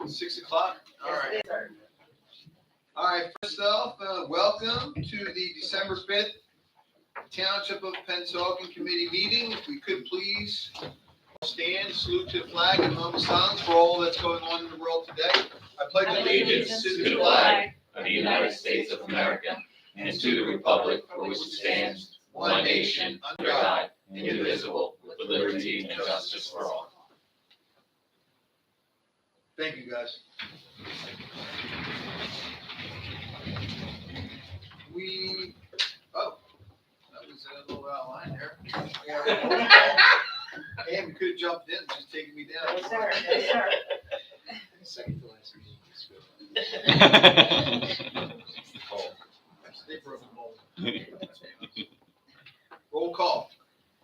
6 o'clock? All right. All right, first off, welcome to the December 5th Township of Pennsauken Committee meeting. If we could please stand, salute to the flag, and moment of silence for all that's going on in the world today. I pledge Allegiance to the flag of the United States of America and to the republic for which it stands, one nation, under God, indivisible, with liberty and justice for all. Thank you, guys. That was a little out of line there. And we could have jumped in and just taken me down. Yes, sir. Yes, sir. Second to last meeting. They broke the mold. Roll call.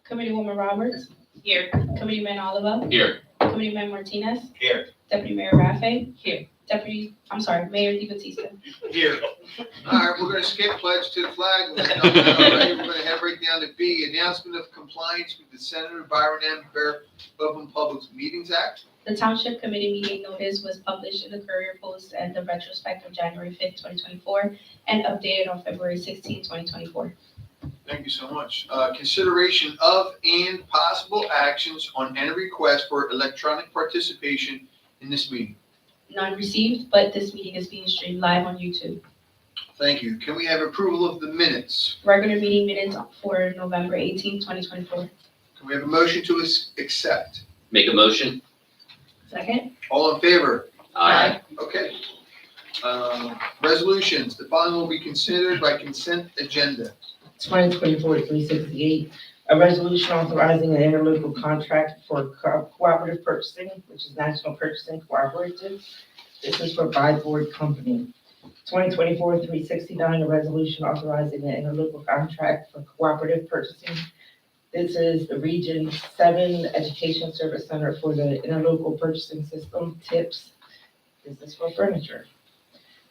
Committeewoman Roberts. Here. Committeeman Oliver. Here. Committeeman Martinez. Here. Deputy Mayor Rafe. Here. Mayor DiBattista. Here. All right, we're going to skip pledge to the flag. We're going to head right down to B, announcement of compliance with the Senator Byron M. Bear Open Public Meetings Act. The Township Committee meeting notice was published in the Courier Post and the retrospect of January 5th, 2024, and updated on February 16th, 2024. Thank you so much. Consideration of and possible actions on any request for electronic participation in this meeting. None received, but this meeting is being streamed live on YouTube. Thank you. Can we have approval of the minutes? Regular meeting minutes for November 18th, 2024. Can we have a motion to accept? Make a motion. Second. All in favor? Aye. Okay. Resolutions. The following will be considered by consent agenda. 2024-368, a resolution authorizing an interlocal contract for cooperative purchasing, which is National Purchasing Cooperative. This is for Buy Board Company. 2024-369, a resolution authorizing an interlocal contract for cooperative purchasing. This is the Region 7 Education Service Center for the Interlocal Purchasing System, TIPS. This is for furniture.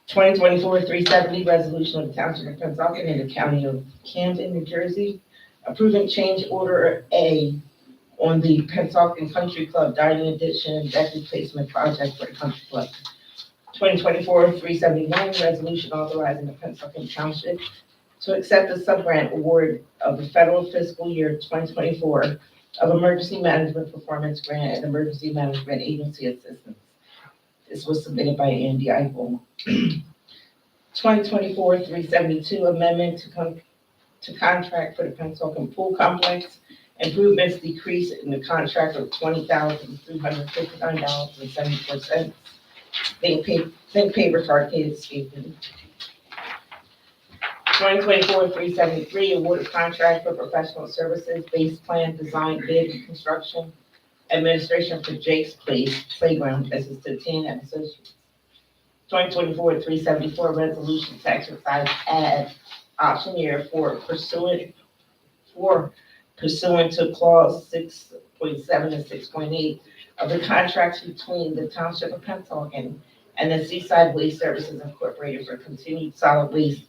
2024-370, resolution of the Township of Pennsauken in the County of Camden, New Jersey, approving change order A on the Pennsauken Country Club Dining Addition deck replacement project for the Country Club. 2024-371, resolution authorizing the Pennsauken Township to accept the sub-grant award of the federal fiscal year 2024 of Emergency Management Performance Grant and Emergency Management Agency Assistance. This was submitted by Andy Eichel. 2024-372, amendment to contract for the Pennsauken Pool Complex. Improvements decrease in the contract of $20,359.74. Think paper targeted escaping. 2024-373, awarded contract for professional services, base plan, design, bid, and construction, administration for Jake's Place Playground. This is to 10 and Associates. 2024-374, resolution to exercise add option year pursuant to clause 6.7 and 6.8 of the contracts between the Township of Pennsauken and the Seaside Waste Services Incorporated for continued solid waste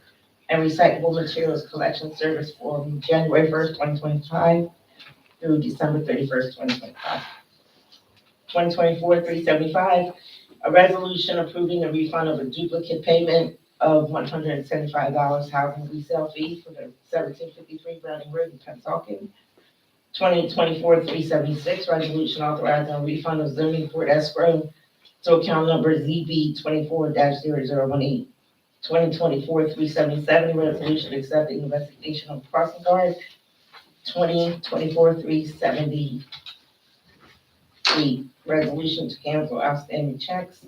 and recyclable materials collection service from January 1st, 2025 through December 31st, 2025. 2024-375, a resolution approving a refund of a duplicate payment of $175 housing resale fee for the 1753 Browning Road in Pennsauken. 2024-376, resolution authorizing a refund of zoning board escrow to account number ZB 24-0018. 2024-377, resolution accepting investigation of crossing guard. 2024-373, resolution to cancel outstanding checks.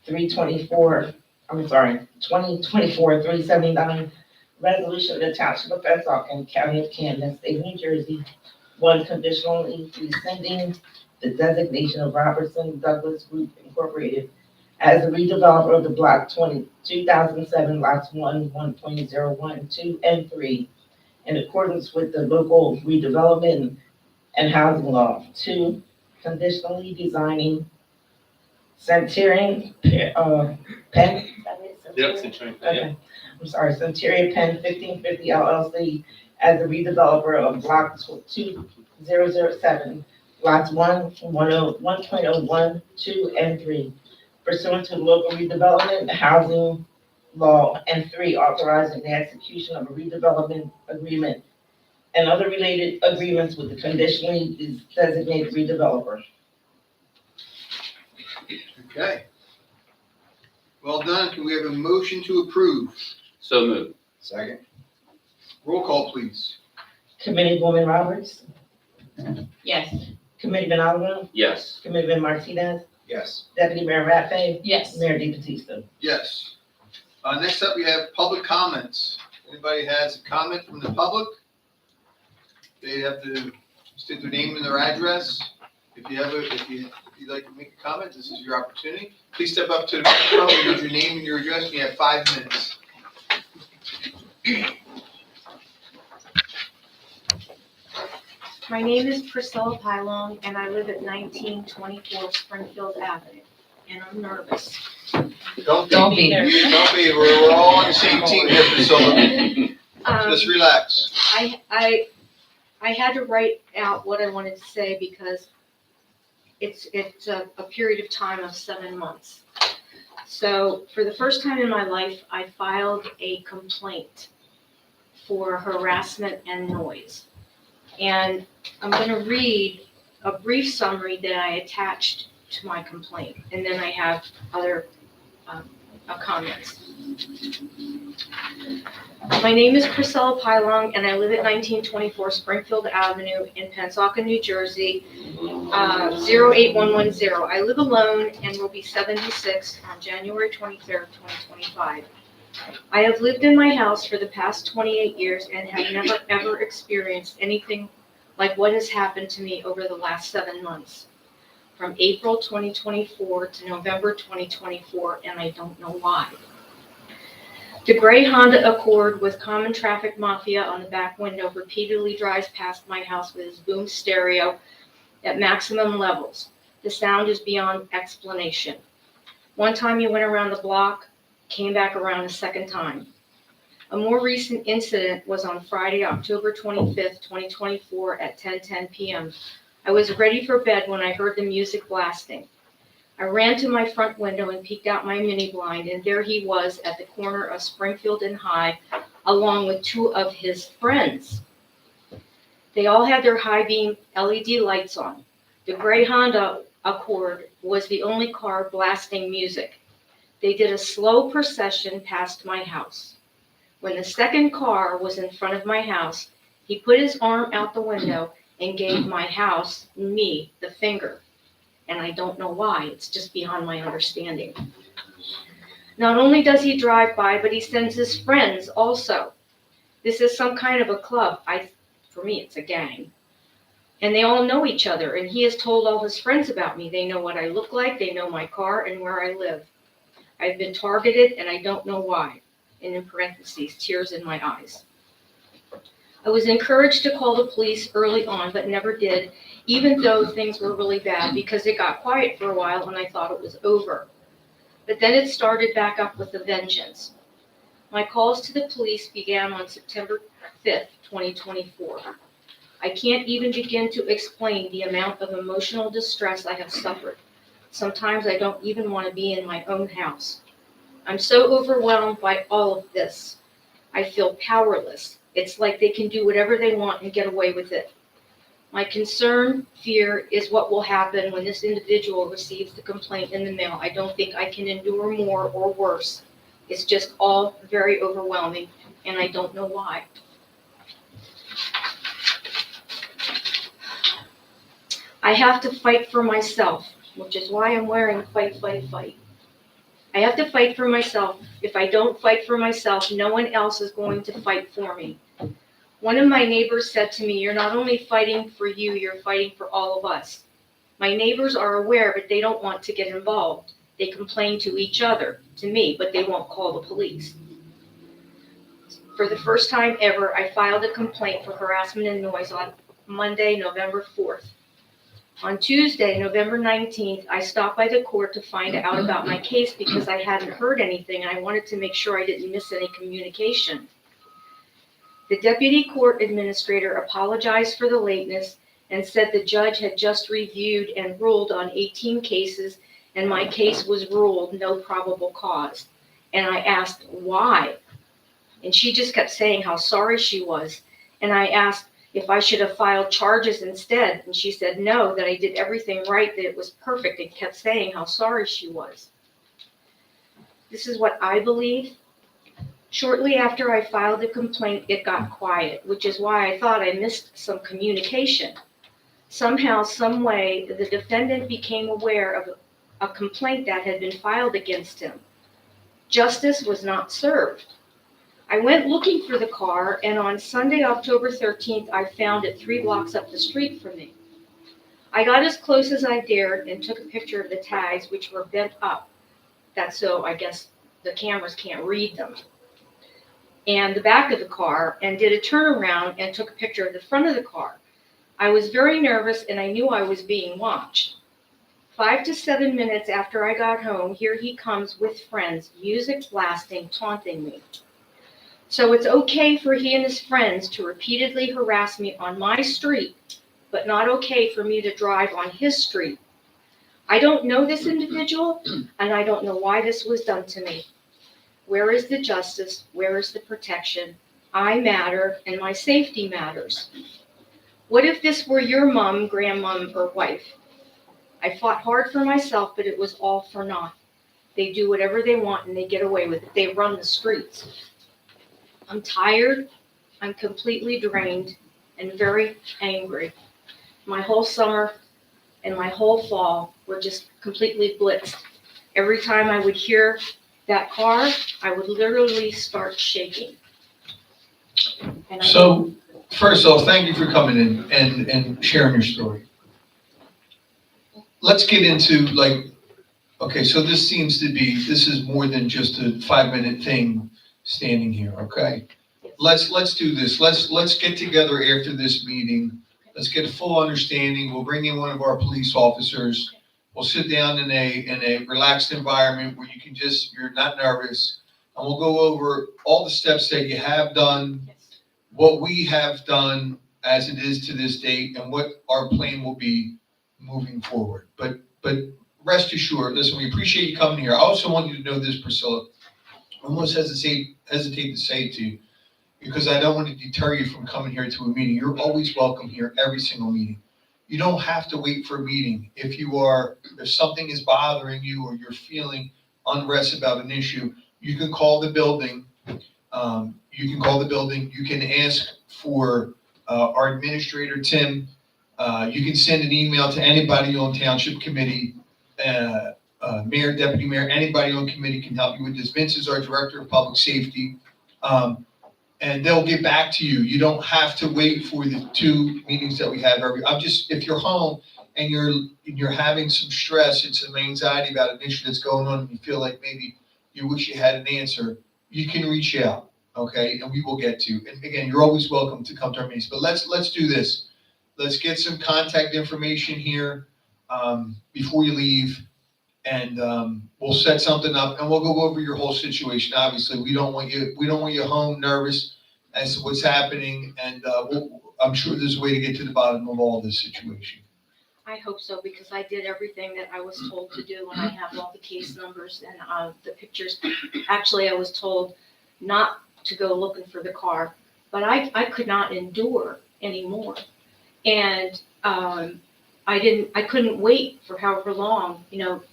2024-379, resolution of the Township of Pennsauken, County of Camden, State of New Jersey, one conditionally rescinding the designation of Robertson Douglas Group Incorporated as the redeveloper of the block 2007 lots 1.01, 2, and 3 in accordance with the local redevelopment and housing law. 2, conditionally designing Centurion Pen. Yep, Centurion. Okay, I'm sorry, Centurion Pen 1550 LLC as the redeveloper of block 2007 lots 1.01, 2, and 3, pursuant to local redevelopment, housing law, and 3, authorizing the execution of a redevelopment agreement and other related agreements with the conditionally designated redeveloper. Okay. Well done. Can we have a motion to approve? So moved. Second. Roll call, please. Committeewoman Roberts, Yes. Committeeman Oliver, Yes. Committeeman Martinez, Yes. Deputy Mayor Rattfe, Yes. Mayor Di Battista. Yes. Next up, we have public comments. Anybody has a comment from the public? They have to state their name and their address. If you'd like to make a comment, this is your opportunity. Please step up to the microphone, give your name and your address, and you have 5 minutes. My name is Priscilla Pylong, and I live at 1924 Springfield Avenue, and I'm nervous. Don't be. We're all on the same team here, Priscilla. Just relax. I had to write out what I wanted to say because it's a period of time of 7 months. So for the first time in my life, I filed a complaint for harassment and noise. And I'm going to read a brief summary that I attached to my complaint, and then I have other comments. My name is Priscilla Pylong, and I live at 1924 Springfield Avenue in Pennsauken, New Jersey, 08110. I live alone and will be 76 on January 23rd, 2025. I have lived in my house for the past 28 years and have never ever experienced anything like what has happened to me over the last 7 months, from April 2024 to November 2024, and I don't know why. The gray Honda Accord with common traffic mafia on the back window repeatedly drives past my house with his boom stereo at maximum levels. The sound is beyond explanation. One time he went around the block, came back around a second time. A more recent incident was on Friday, October 25th, 2024 at 10:10 p.m. I was ready for bed when I heard the music blasting. I ran to my front window and peeked out my mini blind, and there he was at the corner of Springfield and High, along with 2 of his friends. They all had their high beam LED lights on. The gray Honda Accord was the only car blasting music. They did a slow procession past my house. When the second car was in front of my house, he put his arm out the window and gave my house, me, the finger. And I don't know why, it's just beyond my understanding. Not only does he drive by, but he sends his friends also. This is some kind of a club. For me, it's a gang. And they all know each other, and he has told all his friends about me. They know what I look like, they know my car, and where I live. I've been targeted, and I don't know why. And in parentheses, tears in my eyes. I was encouraged to call the police early on, but never did, even though things were really bad, because it got quiet for a while and I thought it was over. But then it started back up with a vengeance. My calls to the police began on September 5th, 2024. I can't even begin to explain the amount of emotional distress I have suffered. Sometimes I don't even want to be in my own house. I'm so overwhelmed by all of this. I feel powerless. It's like they can do whatever they want and get away with it. My concern, fear, is what will happen when this individual receives the complaint in the mail. I don't think I can endure more or worse. It's just all very overwhelming, and I don't know why. I have to fight for myself, which is why I'm wearing fight, fight, fight. I have to fight for myself. If I don't fight for myself, no one else is going to fight for me. One of my neighbors said to me, "You're not only fighting for you, you're fighting for all of us." My neighbors are aware, but they don't want to get involved. They complain to each other, to me, but they won't call the police. For the first time ever, I filed a complaint for harassment and noise on Monday, November 4th. On Tuesday, November 19th, I stopped by the court to find out about my case because I hadn't heard anything and I wanted to make sure I didn't miss any communication. The deputy court administrator apologized for the lateness and said the judge had just reviewed and ruled on 18 cases and my case was ruled no probable cause. And I asked why. And she just kept saying how sorry she was. And I asked if I should have filed charges instead. And she said no, that I did everything right, that it was perfect, and kept saying how sorry she was. This is what I believe. Shortly after I filed the complaint, it got quiet, which is why I thought I missed some communication. Somehow, some way, the defendant became aware of a complaint that had been filed against him. Justice was not served. I went looking for the car, and on Sunday, October 13th, I found it 3 blocks up the street from me. I got as close as I dared and took a picture of the tags, which were bent up. That's so I guess the cameras can't read them. And the back of the car, and did a turnaround and took a picture of the front of the car. I was very nervous and I knew I was being watched. 5 to 7 minutes after I got home, here he comes with friends, music blasting, taunting me. So it's okay for he and his friends to repeatedly harass me on my street, but not okay for me to drive on his street. I don't know this individual, and I don't know why this was done to me. Where is the justice? Where is the protection? I matter, and my safety matters. What if this were your mom, grandmom, or wife? I fought hard for myself, but it was all for naught. They do whatever they want, and they get away with it. They run the streets. I'm tired, I'm completely drained, and very angry. My whole summer and my whole fall were just completely blitzed. Every time I would hear that car, I would literally start shaking. And So, first off, thank you for coming in and sharing your story. Let's get into okay, so this is more than just a 5-minute thing standing here, okay? Let's do this. Let's get together after this meeting. Let's get a full understanding. We'll bring in one of our police officers. We'll sit down in a relaxed environment where you're not nervous. And we'll go over all the steps that you have done, what we have done as it is to this date, and what our plan will be moving forward. But rest assured, listen, we appreciate you coming here. I also want you to know this, Priscilla. I almost hesitate to say it to you because I don't want to deter you from coming here to a meeting. You're always welcome here, every single meeting. You don't have to wait for a meeting. If something is bothering you or you're feeling unrest about an issue, you can call the building. You can ask for our administrator, Tim. You can send an email to anybody on township committee, mayor, deputy mayor, anybody on committee can help you with this. Vince is our director of public safety. And they'll get back to you. You don't have to wait for the 2 meetings that we have if you're home and you're having some stress and some anxiety about an issue that's going on and you feel like maybe you wish you had an answer, you can reach out, okay? And we will get to you. And again, you're always welcome to come to our meetings, but let's do this. Let's get some contact information here before you leave, and we'll set something up, and we'll go over your whole situation. Obviously, we don't want you home nervous as to what's happening, and I'm sure there's a way to get to the bottom of all this situation. I hope so, because I did everything that I was told to do, and I have all the case numbers and the pictures. Actually, I was told not to go looking for the car, but I could not endure anymore. And I couldn't wait for however long.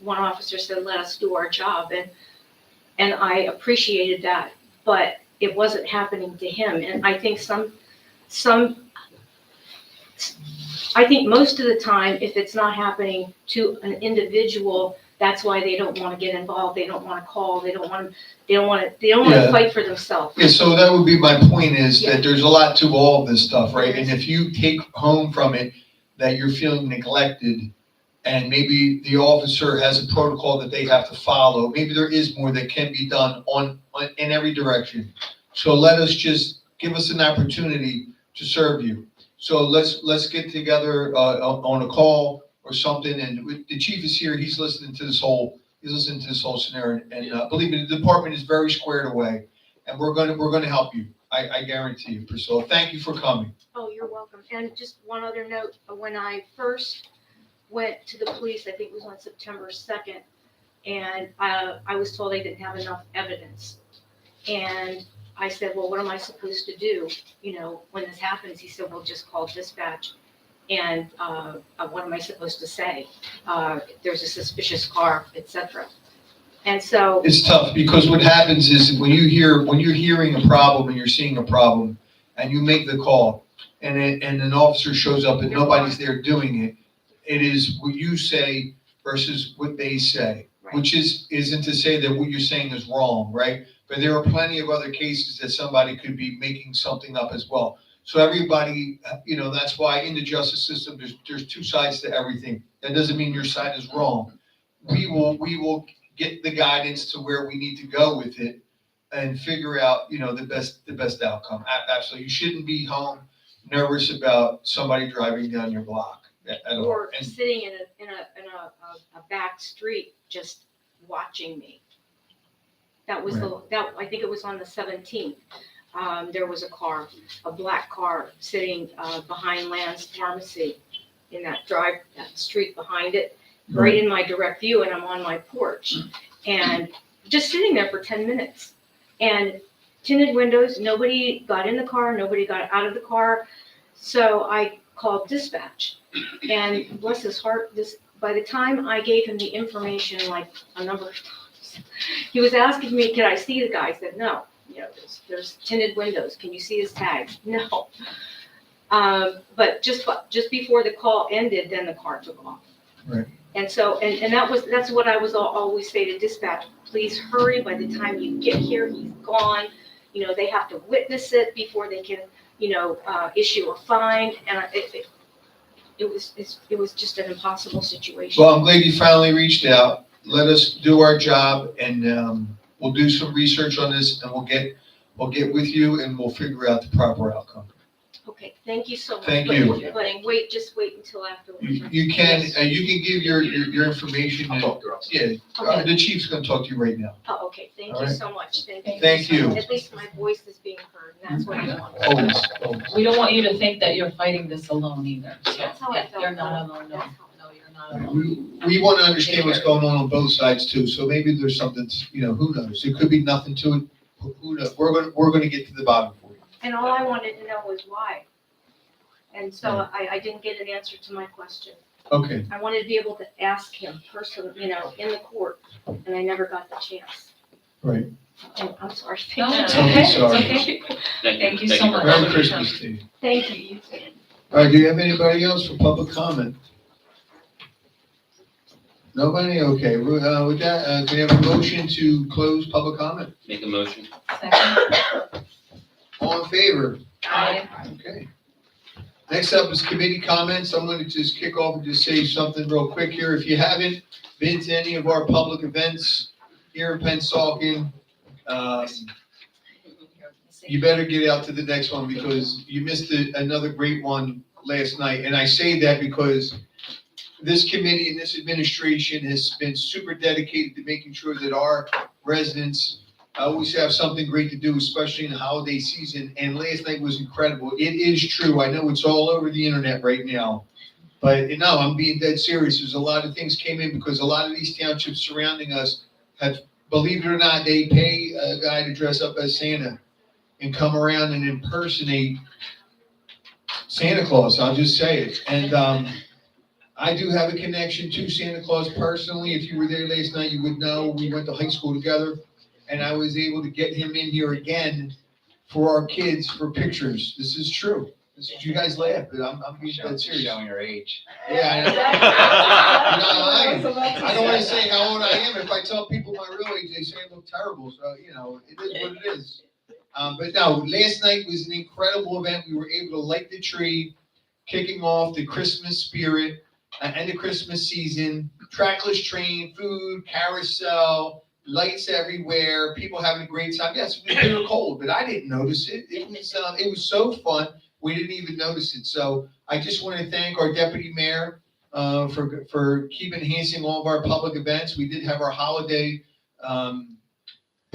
One officer said, let us do our job, and I appreciated that, but it wasn't happening to him. And I think most of the time, if it's not happening to an individual, that's why they don't want to get involved. They don't want to call. They don't want to fight for themselves. Yeah, so that would be my point is Yeah. that there's a lot to all of this stuff, right? And if you take home from it that you're feeling neglected and maybe the officer has a protocol that they have to follow, maybe there is more that can be done in every direction. So give us an opportunity to serve you. So let's get together on a call or something. And the chief is here. He's listening to this whole scenario. And believe me, the department is very squared away, and we're going to help you. I guarantee you, Priscilla. Thank you for coming. Oh, you're welcome. And just one other note, when I first went to the police, I think it was on September 2nd, and I was told I didn't have enough evidence. And I said, well, what am I supposed to do? You know, when this happens, he said, well, just call dispatch. And what am I supposed to say? There's a suspicious car, etc. And so, It's tough because what happens is when you're hearing a problem and you're seeing a problem and you make the call and an officer shows up and nobody's there doing it, it is what you say versus what they say, right, which isn't to say that what you're saying is wrong, right? But there are plenty of other cases that somebody could be making something up as well. So everybody, that's why in the justice system, there's two sides to everything. That doesn't mean your side is wrong. We will get the guidance to where we need to go with it and figure out, the best outcome. Absolutely. You shouldn't be home nervous about somebody driving down your block at all. or And sitting in a back street just watching me. That was I think it was on the 17th. There was a black car sitting behind Land's Pharmacy in that street behind it, right in my direct view, and I'm on my porch. And just sitting there for 10 minutes. And tinted windows, nobody got in the car, nobody got out of the car. So I called dispatch. And bless his heart, by the time I gave him the information like a number of times, he was asking me, can I see the guy? I said, no. There's tinted windows. Can you see his tags? No. But just before the call ended, then the car took off. Right. And so, and that's what I was always say to dispatch. Please hurry. By the time you get here, he's gone. They have to witness it before they can, issue a fine. And it was just an impossible situation. Well, I'm glad you finally reached out. Let us do our job, and we'll do some research on this, and we'll get with you, and we'll figure out the proper outcome. Okay, thank you so much. Thank you. But just wait until afterwards. You can give your information. I'll talk to her. Yeah, Okay. the chief's gonna talk to you right now. Oh, okay, thank All you right. so much. Thank you. At least my voice is being heard, and that's what I want. Always. We don't want you to think that you're fighting this alone either. So, That's how I felt. You're not alone, no, That's how- you're not alone. We want to understand what's going on both sides too, so maybe there's something, who knows? It could be nothing to it. Who knows? We're gonna get to the bottom for you. And all I wanted to know was why. And so I didn't get an answer to my question. Okay. I wanted to be able to ask him personally, in the court, and I never got the chance. Right. And I'm sorry. No, Thank it's you. okay, Sorry. it's okay. Thank you so much. Merry Christmas to you. Thank you. All right, do you have anybody else for public comment? Nobody? Okay, with that, can you have a motion to close public comment? Make a motion. Second. All in favor? Aye. Okay. Next up is committee comments. I'm going to just kick off and just say something real quick here. If you haven't been to any of our public events here in Pennsauken, you better get out to the next one because you missed another great one last night. And I say that because this committee and this administration has been super dedicated to making sure that our residents always have something great to do, especially in the holiday season. And last night was incredible. It is true. I know it's all over the internet right now. But no, I'm being dead serious. There's a lot of things came in because a lot of these townships surrounding us have, believe it or not, they pay a guy to dress up as Santa and come around and impersonate Santa Claus. I'll just say it. And I do have a connection to Santa Claus personally. If you were there last night, you would know we went to high school together. And I was able to get him in here again for our kids for pictures. This is true. You guys laugh, but I'm being dead serious. Showing your age. Yeah, I know. I don't want to say how old I am. If I tell people my real age, they say I look terrible. So, it is what it is. But no, last night was an incredible event. We were able to light the tree, kicking off the Christmas spirit and the Christmas season. Trackless train, food, carousel, lights everywhere, people having a great time. Yes, we were cold, but I didn't notice it. It was so fun. We didn't even notice it. So I just want to thank our deputy mayor for keep enhancing all of our public events. We did have our holiday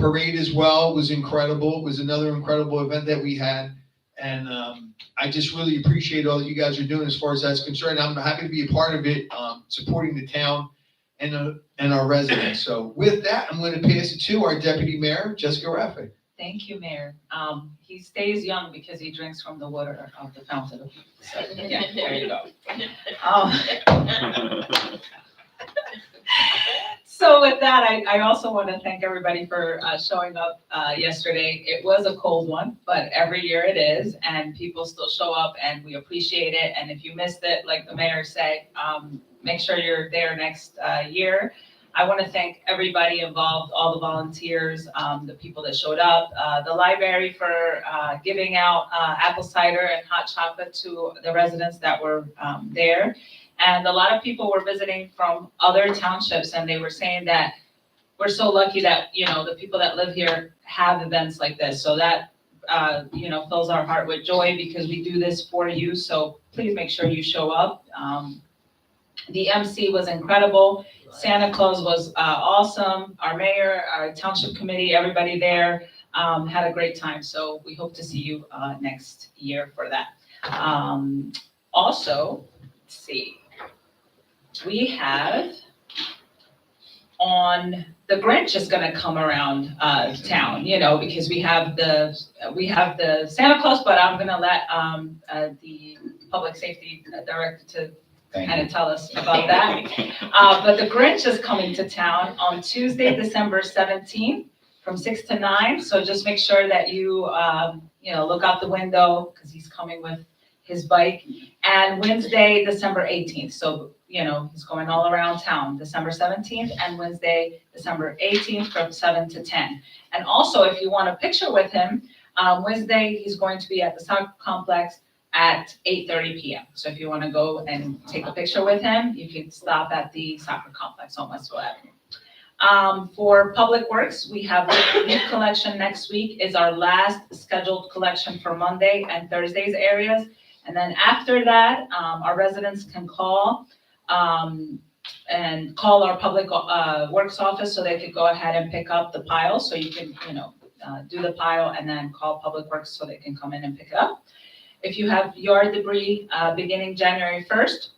parade as well was incredible. It was another incredible event that we had. And I just really appreciate all that you guys are doing as far as that's concerned. I'm happy to be a part of it, supporting the town and our residents. So with that, I'm going to pass it to our Deputy Mayor, Jessica Raffi. Thank you, Mayor. He stays young because he drinks from the water of the fountain. So, yeah, there you go. So with that, I also want to thank everybody for showing up yesterday. It was a cold one, but every year it is, and people still show up, and we appreciate it. And if you missed it, like the mayor said, make sure you're there next year. I want to thank everybody involved, all the volunteers, the people that showed up, the library for giving out apple cider and hot chocolate to the residents that were there. And a lot of people were visiting from other townships, and they were saying that we're so lucky that, the people that live here have events like this. So that, fills our heart with joy because we do this for you. So please make sure you show up. The MC was incredible. Santa Claus was awesome. Our mayor, our township committee, everybody there had a great time. So we hope to see you next year for that. Also, let's see. We have the Grinch is going to come around town, because we have the Santa Claus, but I'm going to let the public safety director to kind of tell us about that. But the Grinch is coming to town on Tuesday, December 17th from 6 to 9. So just make sure that you, look out the window because he's coming with his bike. And Wednesday, December 18th. So, he's going all around town, December 17th and Wednesday, December 18th from 7 to 10. And also, if you want a picture with him, Wednesday, he's going to be at the soccer complex at 8:30 p.m. So if you want to go and take a picture with him, you can stop at the soccer complex on Westfield Avenue. For Public Works, we have leaf collection next week is our last scheduled collection for Monday and Thursday's areas. And then after that, our residents can call and call our Public Works office so they could go ahead and pick up the pile. So you can, do the pile and then call Public Works so they can come in and pick it up. If you have yard debris beginning January 1st,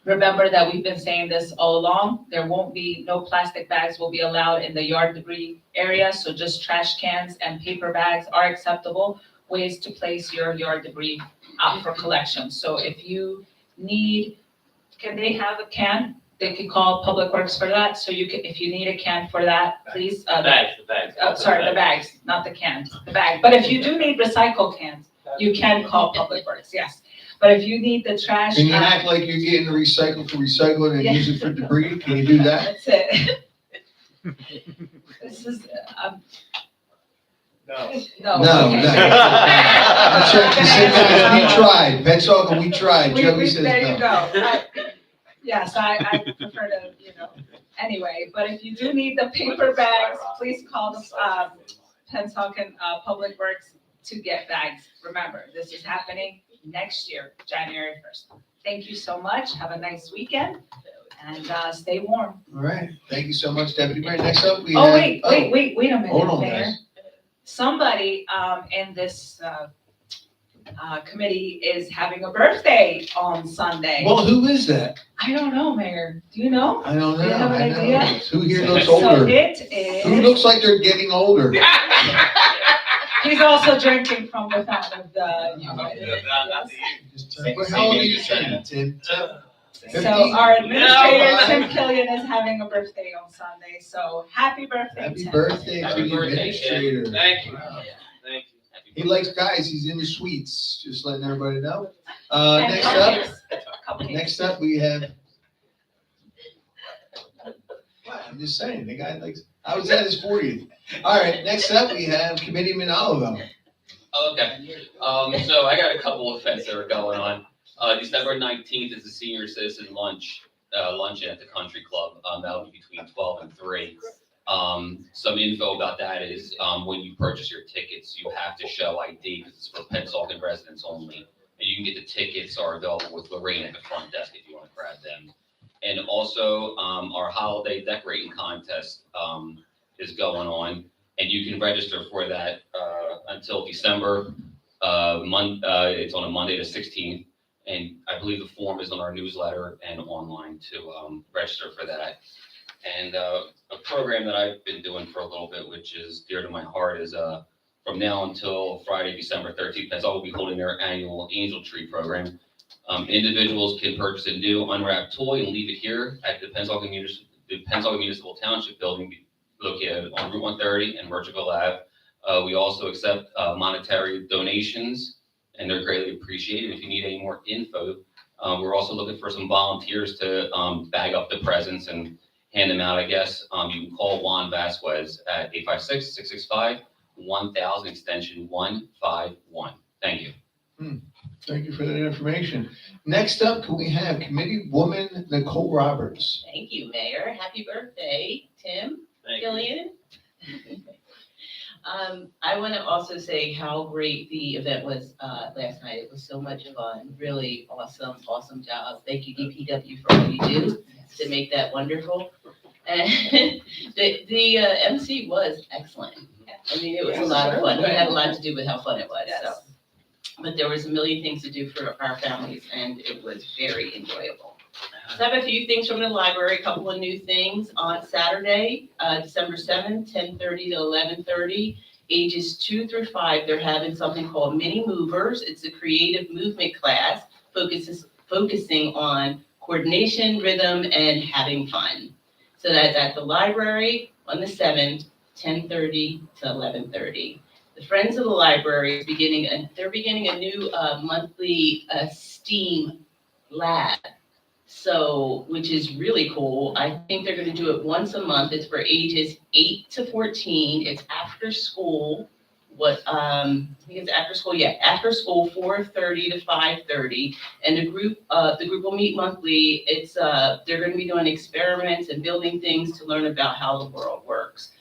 remember that we've been saying this all along. There won't be, no plastic bags will be allowed in the yard debris area. So just trash cans and paper bags are acceptable ways to place your yard debris out for collection. So if you need, can they have a can? They could call Public Works for that. So you can, if you need a can for that, please. The bags. The bags, not the cans, the bag. But if you do need recycle cans, you can call Public Works, yes. But if you need the trash. Can you act like you're getting the recycle for recycling and use it for debris? Can you do that? That's it. This is, No. okay. I'm checking. We tried. Pennsauken, we tried. Joey says There you no. go. Yes, I prefer to, anyway, but if you do need the paper bags, please call the Pennsauken Public Works to get bags. Remember, this is happening next year, January 1st. Thank you so much. Have a nice weekend and stay warm. All right. Thank you so much, Deputy Mayor. Next up, we Oh, have. wait a minute, Hold on, Mayor. guys. Somebody in this committee is having a birthday on Sunday. Well, who is that? I don't know, Mayor. Do you know? I don't know. Do you have an I know. idea? Who here looks So older? it is. Who looks like they're getting older? He's also drinking from the fountain of the. How old are you, Tim? So our administrator, Tim Killian, is having a birthday on Sunday. So happy birthday, Happy Tim. birthday to Happy the birthday, administrator. Thank you. Wow. Thank you. He likes guys. He's into sweets. Just letting everybody know. And Next cupcakes. up, we have. Wow, I'm just saying, the guy likes. I was at his 40th. All right, next up, we have Committeeman Oliver. Okay, so I got a couple of events that are going on. December 19th is the senior citizen luncheon at the country club. That'll be between 12 and 3. Some info about that is, when you purchase your tickets, you have to show ID because it's for Pennsauken residents only. And you can get the tickets are available with Lorraine at the front desk if you want to grab them. And also, our holiday decorating contest, is going on. and you can register for that until December. It's on a Monday, the 16th, and I believe the form is on our newsletter and online to register for that. And a program that I've been doing for a little bit, which is dear to my heart, is from now until Friday, December 13th, Pennsauken will be holding their annual Angel Tree program. Individuals can purchase a new unwrapped toy and leave it here at the Pennsauken Municipal Township building located on Route 130 and Merchantville Ave. We also accept monetary donations, and they're greatly appreciated. If you need any more info, we're also looking for some volunteers to bag up the presents and hand them out, I guess. You can call Juan Vasquez at 856-665-1000, extension 151. Thank you. Thank you for that information. Next up, can we have Committee Woman Nicole Roberts? Thank you, Mayor. Happy birthday, Tim Gillian. I want to also say how great the event was last night. It was so much fun. Really awesome job. Thank you, DPW, for all you do to make that wonderful. And the MC was excellent. I mean, it was a lot of fun. It had a lot to do with how fun it was. So. But there was a million things to do for our families, and it was very enjoyable. So I have a few things from the library, a couple of new things. On Saturday, December 7th, 10:30 to 11:30, ages 2 through 5, they're having something called Mini Movers. It's a creative movement class focusing on coordination, rhythm, and having fun. So that's at the library on the 7th, 10:30 to 11:30. The Friends of the Library is beginning a new monthly STEAM lab. So, which is really cool. I think they're going to do it once a month. It's for ages 8 to 14. It's after school. I think it's after school. Yeah, after school, 4:30 to 5:30. And the group will meet monthly. They're going to be doing experiments and building things to learn about how the world works.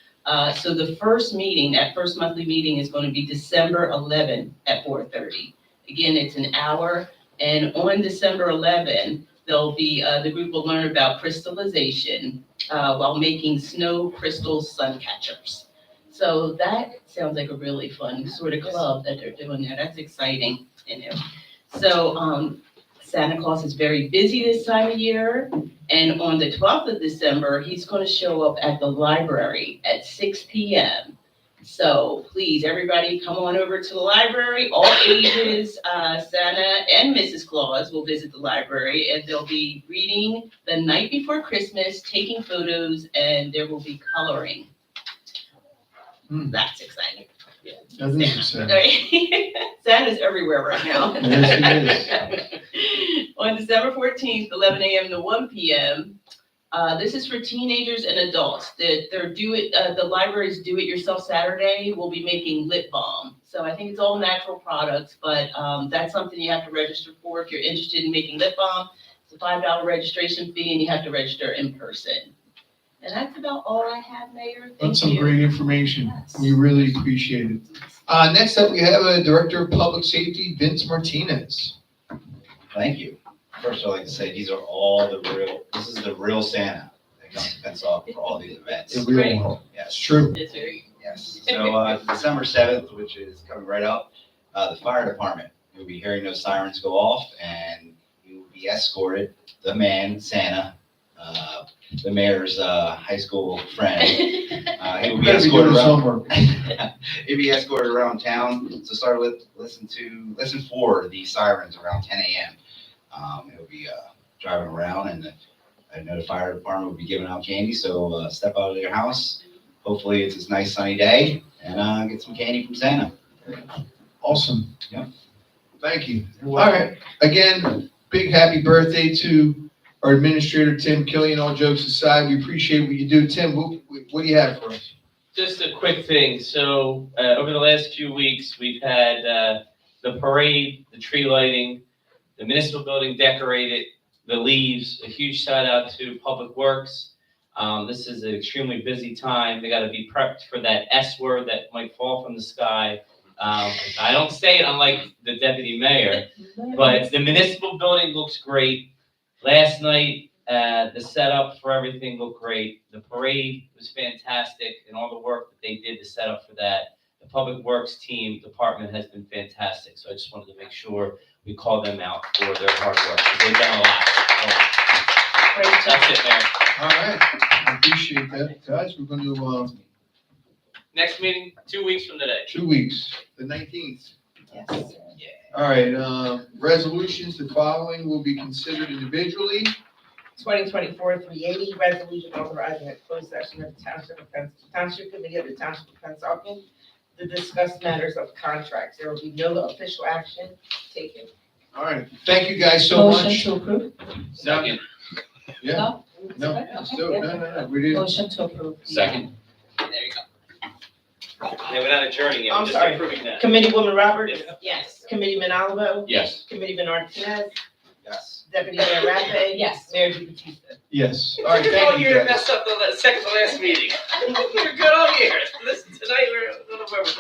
So the first monthly meeting is going to be December 11th at 4:30. Again, it's an hour. And on December 11th, the group will learn about crystallization while making snow crystal sun catchers. So that sounds like a really fun sort of club that they're doing there. That's exciting. So Santa Claus is very busy this time of year. And on the 12th of December, he's going to show up at the library at 6 p.m. So please, everybody, come on over to the library. All ages, Santa and Mrs. Claus will visit the library, and they'll be reading The Night Before Christmas, taking photos, and there will be coloring. That's exciting. That is exciting. Right? Santa's everywhere right now. Yes, On December 14th, 11 a.m. to 1 p.m., this is for teenagers and adults. The library's Do It Yourself Saturday will be making lip balm. So I think it's all natural products, but that's something you have to register for if you're interested in making lip balm. It's a $5 registration fee, and you have to register in person. And that's about all I have, Mayor. That's some great information. We really appreciate it. Next up, we have a Director of Public Safety, Vince Martinez. Thank you. First, I'd like to say this is the real Santa that comes to Pennsauken for all these events. The real one. Yes. It's true. It's very Yes. So December 7th, which is coming right up, the fire department, you'll be hearing those sirens go off, and you will be escorted, the man, Santa, the mayor's high school friend. He will be escorted around. He'll be escorted around town. So start listen for the sirens around 10 a.m. He'll be driving around, and I know the fire department will be giving out candy. So step out of your house. Hopefully it's this nice sunny day, and get some candy from Santa. Awesome. Yep. Thank you. All right. Again, big happy birthday to our administrator, Tim Killian. All jokes aside, we appreciate what you do. Tim, what do you have for us? Just a quick thing. So over the last few weeks, we've had the parade, the tree lighting, the municipal building decorated, the leaves. A huge shout out to Public Works. This is an extremely busy time. They got to be prepped for that S word that might fall from the sky. I don't say it unlike the deputy mayor, but the municipal building looks great. Last night, The setup for everything looked great. The parade was fantastic and all the work that they did to set up for that. The Public Works department has been fantastic. So I just wanted to make sure we call them out for their hard work. 'Cause they've done a lot. Great job. That's it, Mayor. All right, I appreciate that, guys. We're going to, Next meeting, 2 weeks from today. 2 weeks, the 19th. Yes. All right, resolutions, the following will be considered individually. 2024-380, resolution authorizing a closed session of the Township Committee of the Township of Pennsauken to discuss matters of contracts. There will be no official action taken. All right, thank you guys so much. Motion to approve? Second. Yeah, no, let's do it. No, we didn't. Motion to approve. Second. There you go. Yeah, we're not adjourning yet, I'm we're just sorry. approving that. Committeewoman Roberts, Yes. Committeeman Oliver, Yes. Committeeman Martinez, Yes. Deputy Mayor Rappe. Yes. Mayor Batista. Yes, all right, thank you guys. up the second to last meeting. You're good all year. Listen, tonight we're,